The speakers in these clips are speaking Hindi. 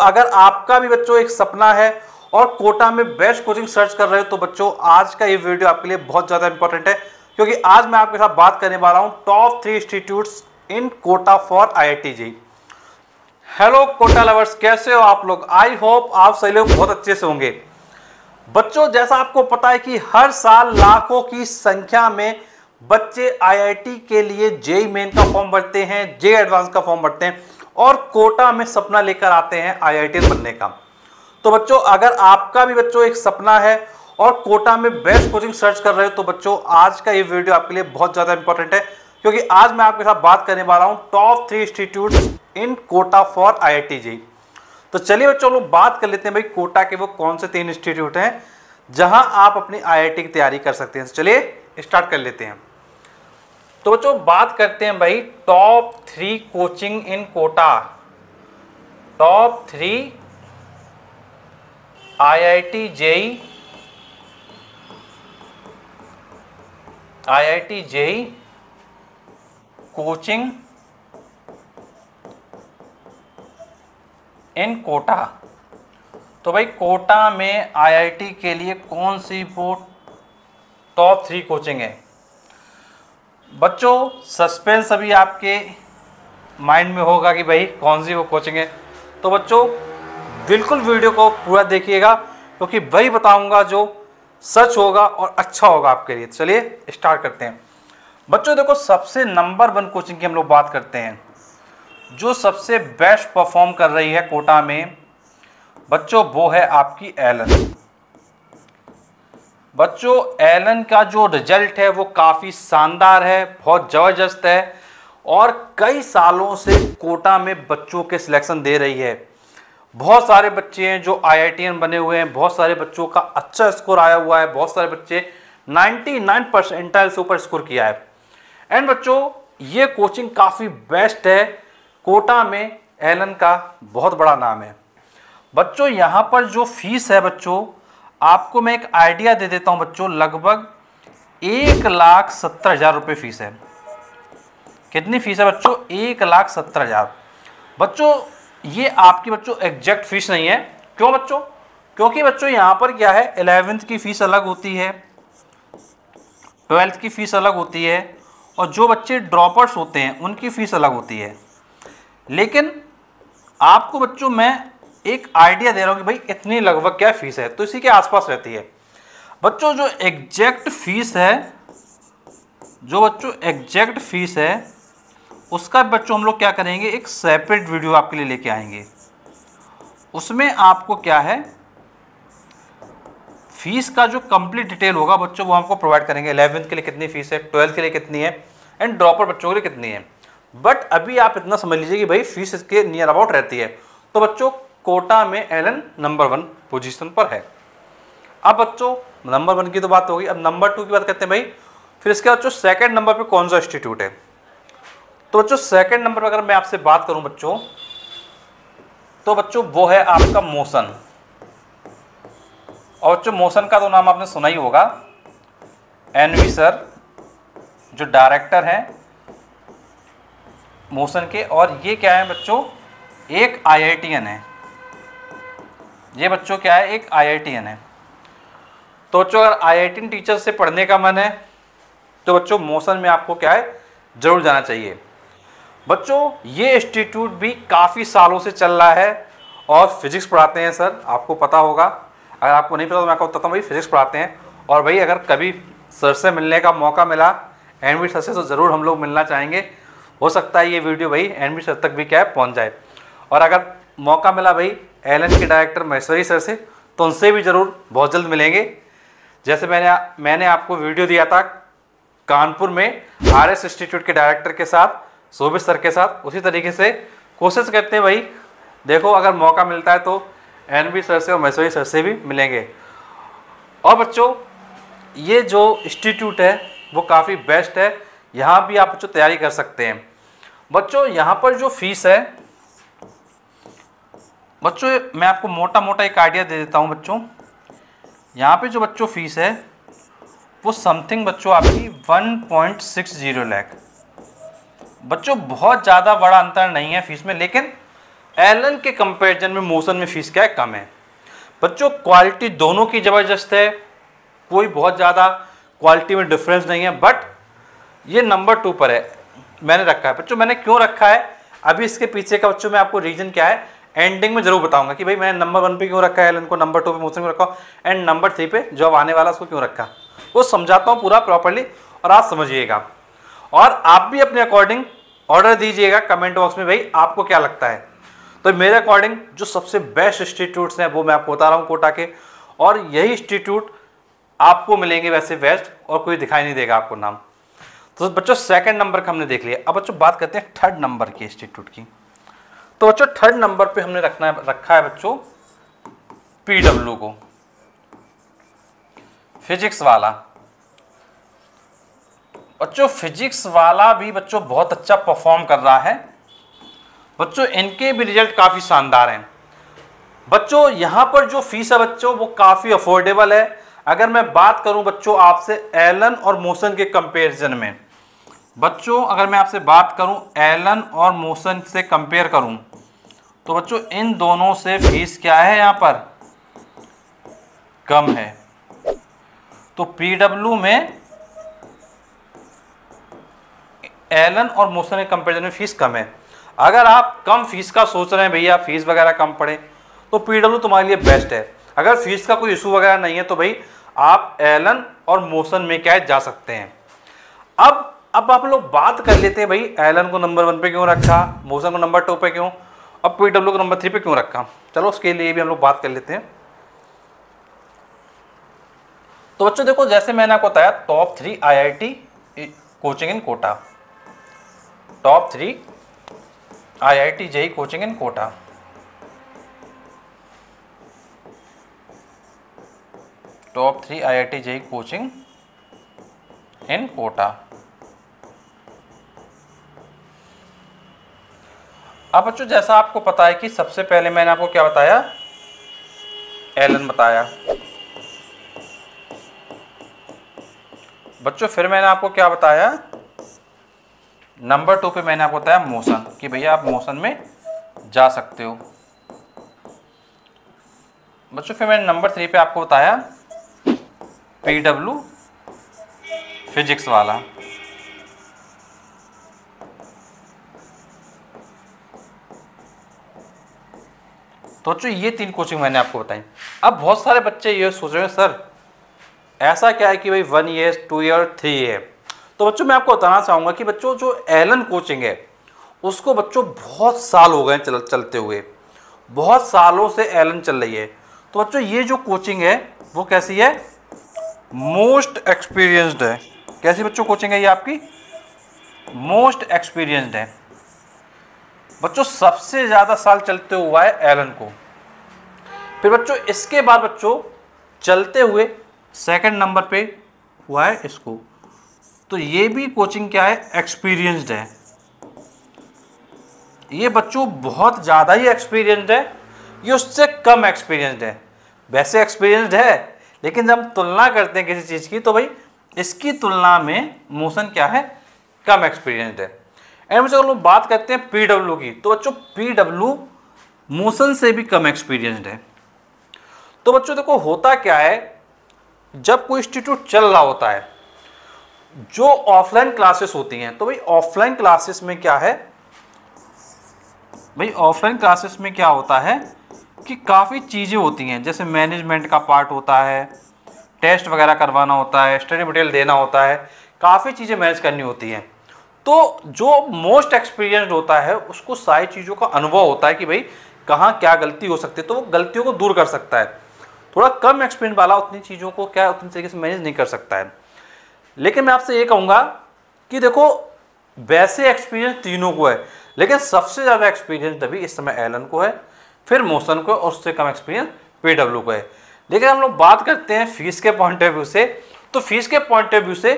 अगर आपका भी बच्चों एक सपना है और कोटा में बेस्ट कोचिंग सर्च कर रहे हो तो बच्चों आज का ये वीडियो आपके लिए बहुत ज़्यादा इंपॉर्टेंट है, क्योंकि आज मैं आपके साथ बात करने वाला हूँ top 3 institutes in Kota for IIT JEE। Hello Kota lovers, कैसे हो आप लोग? आई होप आप सभी लोग बहुत अच्छे से होंगे। बच्चों, जैसा आपको पता है कि हर साल लाखों की संख्या में बच्चे IIT के लिए JEE मेन का फॉर्म भरते हैं, JEE एडवांस का फॉर्म भरते हैं और कोटा में सपना लेकर आते हैं IIT बनने का। तो बच्चों, अगर आपका भी बच्चों एक सपना है और कोटा में बेस्ट कोचिंग सर्च कर रहे हो तो बच्चों आज का ये वीडियो आपके लिए बहुत ज़्यादा इंपॉर्टेंट है, क्योंकि आज मैं आपके साथ बात करने वाला हूँ top 3 institutes in Kota for IIT JEE। तो चलिए बच्चों, लोग बात कर लेते हैं भाई कोटा के वो कौन से 3 इंस्टीट्यूट हैं जहां आप अपनी IIT की तैयारी कर सकते हैं। चलिए स्टार्ट कर लेते हैं। तो बच्चों, बात करते हैं भाई top 3 coaching in Kota, top 3 IIT JEE coaching in Kota. तो भाई कोटा में IIT के लिए कौन सी वो टॉप 3 कोचिंग है? बच्चों, सस्पेंस अभी आपके माइंड में होगा कि भाई कौन सी वो कोचिंग है। तो बच्चों बिल्कुल वीडियो को पूरा देखिएगा, क्योंकि वही बताऊंगा जो सच होगा और अच्छा होगा आपके लिए। चलिए स्टार्ट करते हैं। बच्चों देखो, सबसे नंबर 1 कोचिंग की हम लोग बात करते हैं, जो सबसे बेस्ट परफॉर्म कर रही है कोटा में बच्चों, वो है आपकी एलन। बच्चों, एलन का जो रिजल्ट है वो काफ़ी शानदार है, बहुत ज़बरदस्त है और कई सालों से कोटा में बच्चों के सिलेक्शन दे रही है। बहुत सारे बच्चे हैं जो IITian बने हुए हैं, बहुत सारे बच्चों का अच्छा स्कोर आया हुआ है, बहुत सारे बच्चे 99 परसेंटाइल से ऊपर स्कोर किया है। एंड बच्चों, ये कोचिंग काफ़ी बेस्ट है, कोटा में एलन का बहुत बड़ा नाम है। बच्चों, यहाँ पर जो फीस है बच्चों, आपको मैं एक आइडिया दे देता हूँ बच्चों, लगभग 1,70,000 रुपये फीस है। कितनी फीस है बच्चों? 1,70,000। बच्चों ये आपकी बच्चों एग्जैक्ट फीस नहीं है। क्यों बच्चों? क्योंकि बच्चों यहाँ पर क्या है, 11th की फीस अलग होती है, 12th की फीस अलग होती है और जो बच्चे ड्रॉपर्स होते हैं उनकी फ़ीस अलग होती है। लेकिन आपको बच्चों मैं एक आइडिया दे रहा हूँ कि भाई इतनी लगभग क्या फ़ीस है, तो इसी के आसपास रहती है। बच्चों जो एग्जैक्ट फ़ीस है, उसका बच्चों हम लोग क्या करेंगे, एक सेपरेट वीडियो आपके लिए लेके आएंगे। उसमें आपको क्या है, फीस का जो कंप्लीट डिटेल होगा बच्चों वो हमको प्रोवाइड करेंगे। 11th के लिए कितनी फीस है, 12th के लिए कितनी है एंड ड्रॉपर बच्चों के लिए कितनी है। बट अभी आप इतना समझ लीजिए कि भाई फीस इसके नियर अबाउट रहती है। तो बच्चों कोटा में एलन नंबर 1 पोजीशन पर है। अब बच्चों नंबर 1 की तो बात होगी, अब नंबर 2 की बात करते हैं भाई। फिर इसके बाद बच्चों सेकंड नंबर पे कौन सा इंस्टीट्यूट है? तो बच्चों सेकंड नंबर पर अगर मैं आपसे बात करूं बच्चों, तो बच्चों वो है आपका मोशन। और बच्चों मोशन का तो नाम आपने सुना ही होगा, NV सर जो डायरेक्टर हैं मोशन के, और ये क्या है बच्चों, एक IITian है। ये बच्चों क्या है, एक IITian है। तो बच्चों अगर IITian टीचर से पढ़ने का मन है तो बच्चों मोशन में आपको क्या है, जरूर जाना चाहिए। बच्चों ये इंस्टीट्यूट भी काफ़ी सालों से चल रहा है और फिजिक्स पढ़ाते हैं सर, आपको पता होगा। अगर आपको नहीं पता तो मैं आपको बताता हूँ भाई, फिजिक्स पढ़ाते हैं। और भाई अगर कभी सर से मिलने का मौका मिला, NV सर से, तो ज़रूर हम लोग मिलना चाहेंगे। हो सकता है ये वीडियो भाई NV सर तक भी क्या है पहुँच जाए। और अगर मौका मिला भाई एलन के डायरेक्टर महेश्वरी सर से, तो उनसे भी ज़रूर बहुत जल्द मिलेंगे। जैसे मैंने आपको वीडियो दिया था कानपुर में RS इंस्टीट्यूट के डायरेक्टर के साथ, शोभित सर के साथ, उसी तरीके से कोशिश करते हैं भाई। देखो अगर मौका मिलता है तो NV सर से और महेश्वरी सर से भी मिलेंगे। और बच्चों ये जो इंस्टीट्यूट है वो काफ़ी बेस्ट है, यहाँ भी आप बच्चों तैयारी कर सकते हैं। बच्चों यहाँ पर जो फीस है बच्चों, मैं आपको मोटा मोटा एक आइडिया दे देता हूँ बच्चों। यहाँ पे जो बच्चों फीस है वो समथिंग बच्चों आपकी 1.60 लाख। बच्चों बहुत ज़्यादा बड़ा अंतर नहीं है फीस में, लेकिन एलन के कंपैरिजन में मोशन में फीस क्या है, कम है। बच्चों क्वालिटी दोनों की ज़बरदस्त है, कोई बहुत ज़्यादा क्वालिटी में डिफरेंस नहीं है, बट ये नंबर 2 पर है, मैंने रखा है। बच्चों मैंने क्यों रखा है, अभी इसके पीछे का बच्चों मैं आपको रीजन क्या है एंडिंग में जरूर बताऊंगा कि भाई मैंने नंबर 1 पे क्यों रखा है एलन को, नंबर 2 पे मोशन क्यों रखा एंड नंबर 3 पे जो अब आने वाला उसको क्यों रखा, वो समझाता हूँ पूरा प्रॉपर्ली और आप समझिएगा। और आप भी अपने अकॉर्डिंग ऑर्डर दीजिएगा कमेंट बॉक्स में, भाई आपको क्या लगता है। तो मेरे अकॉर्डिंग जो सबसे बेस्ट इंस्टीट्यूट्स हैं वो मैं आपको बता रहा हूँ कोटा के, और यही इंस्टीट्यूट आपको मिलेंगे वैसे बेस्ट, और कोई दिखाई नहीं देगा आपको नाम। तो बच्चों सेकंड नंबर का हमने देख लिया, अब बच्चों बात करते हैं थर्ड नंबर की इंस्टीट्यूट की। तो बच्चों थर्ड नंबर पे हमने रखा है बच्चों पीडब्ल्यू को, फिजिक्स वाला। बच्चों फिजिक्स वाला भी बच्चों बहुत अच्छा परफॉर्म कर रहा है। बच्चों इनके भी रिजल्ट काफ़ी शानदार हैं। बच्चों यहाँ पर जो फीस है बच्चों वो काफ़ी अफोर्डेबल है। अगर मैं बात करूँ बच्चों आपसे एलन और मोशन के कंपैरिजन में, बच्चों अगर मैं आपसे बात करूँ एलन और मोशन से कंपेयर करूँ तो बच्चों इन दोनों से फीस क्या है यहाँ पर, कम है। तो पीडब्ल्यू में एलन और मोशन के कंपैरिजन में फीस कम है। अगर आप कम फीस का सोच रहे हैं भैया, फीस वगैरह कम पड़े, तो पीडब्ल्यू तुम्हारे लिए बेस्ट है। अगर फीस का कोई इशू वगैरह नहीं है तो भाई आप एलन और मोशन में क्या जा सकते हैं। अब आप लोग बात कर लेते हैं भाई एलन को नंबर 1 पे क्यों रखा, मोशन को नंबर 2 पे क्यों, और पीडब्ल्यू को नंबर 3 पे क्यों रखा। चलो उसके लिए भी हम लोग बात कर लेते हैं। तो बच्चों देखो जैसे मैंने आपको बताया top 3 IIT coaching in Kota, top 3 IIT JEE coaching in Kota. Top 3 IIT JEE coaching in Kota. अब बच्चों जैसा आपको पता है कि सबसे पहले मैंने आपको क्या बताया, एलन बताया। बच्चों फिर मैंने आपको क्या बताया, नंबर 2 पे मैंने आपको बताया मोशन, कि भैया आप मोशन में जा सकते हो। बच्चों फिर मैंने नंबर 3 पे आपको बताया पीडब्ल्यू फिजिक्स वाला। तो बच्चों ये 3 कोचिंग मैंने आपको बताई। अब बहुत सारे बच्चे ये सोच रहे हैं सर ऐसा क्या है कि भाई 1 ईयर 2 ईयर 3 ईयर। तो बच्चों मैं आपको बताना चाहूँगा कि बच्चों जो एलन कोचिंग है उसको बच्चों बहुत साल हो गए चलते हुए, बहुत सालों से एलन चल रही है। तो बच्चों ये जो कोचिंग है वो कैसी है, मोस्ट एक्सपीरियंस्ड है। कैसी बच्चों कोचिंग है ये आपकी, मोस्ट एक्सपीरियंस्ड है। बच्चों सबसे ज़्यादा साल चलते हुआ है एलन को। फिर बच्चों इसके बाद बच्चों चलते हुए सेकंड नंबर पे हुआ है इसको। तो ये भी कोचिंग क्या है, एक्सपीरियंस्ड है। ये बच्चों बहुत ज़्यादा ही एक्सपीरियंस्ड है, ये उससे कम एक्सपीरियंस्ड है। वैसे एक्सपीरियंस्ड है लेकिन जब हम तुलना करते हैं किसी चीज़ की तो भाई इसकी तुलना में मोशन क्या है, कम एक्सपीरियंस्ड है। एंड बच्चों अगर लोग बात करते हैं पीडब्ल्यू की तो बच्चों पीडब्ल्यू मोशन से भी कम एक्सपीरियंस्ड है। तो बच्चों देखो होता क्या है, जब कोई इंस्टीट्यूट चल रहा होता है, जो ऑफलाइन क्लासेस होती हैं, तो भाई ऑफलाइन क्लासेस में क्या है, भाई ऑफलाइन क्लासेस में क्या होता है कि काफ़ी चीज़ें होती हैं, जैसे मैनेजमेंट का पार्ट होता है, टेस्ट वगैरह करवाना होता है, स्टडी मटेरियल देना होता है, काफ़ी चीज़ें मैनेज करनी होती हैं। तो जो मोस्ट एक्सपीरियंस्ड होता है उसको सारी चीज़ों का अनुभव होता है कि भाई कहाँ क्या गलती हो सकती है, तो वो गलतियों को दूर कर सकता है। थोड़ा कम एक्सपीरियंस वाला उतनी चीज़ों को क्या उतनी तरीके से मैनेज नहीं कर सकता है। लेकिन मैं आपसे ये कहूँगा कि देखो वैसे एक्सपीरियंस तीनों को है, लेकिन सबसे ज़्यादा एक्सपीरियंस अभी इस समय एलन को है, फिर मोशन को, और उससे कम एक्सपीरियंस पीडब्ल्यू को है। लेकिन हम लोग बात करते हैं फीस के पॉइंट ऑफ व्यू से, तो फीस के पॉइंट ऑफ व्यू से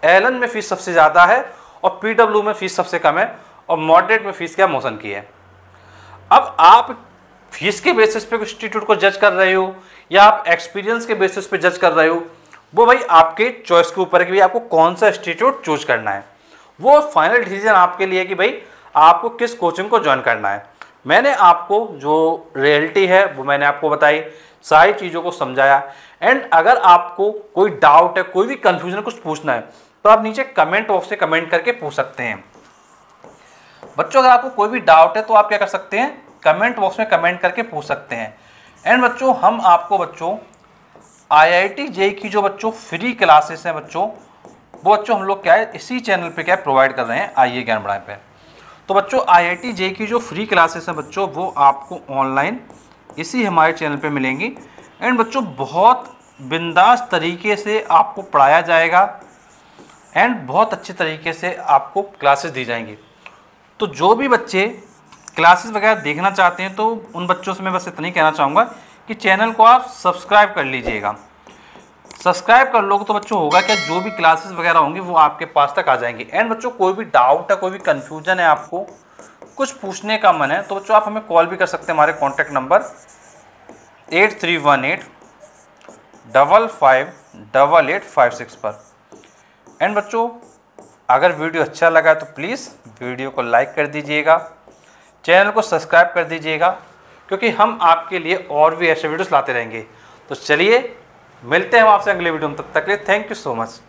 एलन में फीस सबसे ज़्यादा है और पीडब्ल्यू में फीस सबसे कम है, और मॉडरेट में फीस क्या मोशन की है। अब आप फीस के बेसिस पे इंस्टीट्यूट को जज कर रहे हो या आप एक्सपीरियंस के बेसिस पे जज कर रहे हो, वो भाई आपके चॉइस के ऊपर है कि भाई आपको कौन सा इंस्टीट्यूट चूज करना है। वो फाइनल डिसीजन आपके लिए कि भाई आपको किस कोचिंग को ज्वाइन करना है। मैंने आपको जो रियलिटी है वो मैंने आपको बताई, सारी चीज़ों को समझाया। एंड अगर आपको कोई डाउट है, कोई भी कंफ्यूजन, कुछ पूछना है तो आप नीचे कमेंट बॉक्स से कमेंट करके पूछ सकते हैं। बच्चों अगर आपको कोई भी डाउट है तो आप क्या कर सकते हैं, कमेंट बॉक्स में कमेंट करके पूछ सकते हैं। एंड बच्चों हम आपको बच्चों IIT JEE की जो बच्चों फ्री क्लासेस हैं बच्चों, वो बच्चों हम लोग क्या है इसी चैनल पे क्या प्रोवाइड कर रहे हैं, आइए ज्ञान बढ़ाएं पे। तो बच्चों IIT JEE की जो फ्री क्लासेस हैं बच्चों, वो आपको ऑनलाइन इसी हमारे चैनल पे मिलेंगी। एंड बच्चों बहुत बिंदास तरीके से आपको पढ़ाया जाएगा एंड बहुत अच्छे तरीके से आपको क्लासेस दी जाएंगी। तो जो भी बच्चे क्लासेस वगैरह देखना चाहते हैं तो उन बच्चों से मैं बस इतना ही कहना चाहूँगा कि चैनल को आप सब्सक्राइब कर लीजिएगा। सब्सक्राइब कर लोगे तो बच्चों होगा क्या, जो भी क्लासेस वगैरह होंगी वो आपके पास तक आ जाएंगी। एंड बच्चों कोई भी डाउट है, कोई भी कन्फ्यूजन है, आपको कुछ पूछने का मन है तो बच्चों आप हमें कॉल भी कर सकते हैं हमारे कॉन्टैक्ट नंबर 8318558856 पर। एंड बच्चों अगर वीडियो अच्छा लगा तो प्लीज़ वीडियो को लाइक कर दीजिएगा, चैनल को सब्सक्राइब कर दीजिएगा, क्योंकि हम आपके लिए और भी ऐसे वीडियोस लाते रहेंगे। तो चलिए मिलते हैं हम आपसे अगले वीडियो में, तब तक के लिए थैंक यू सो मच।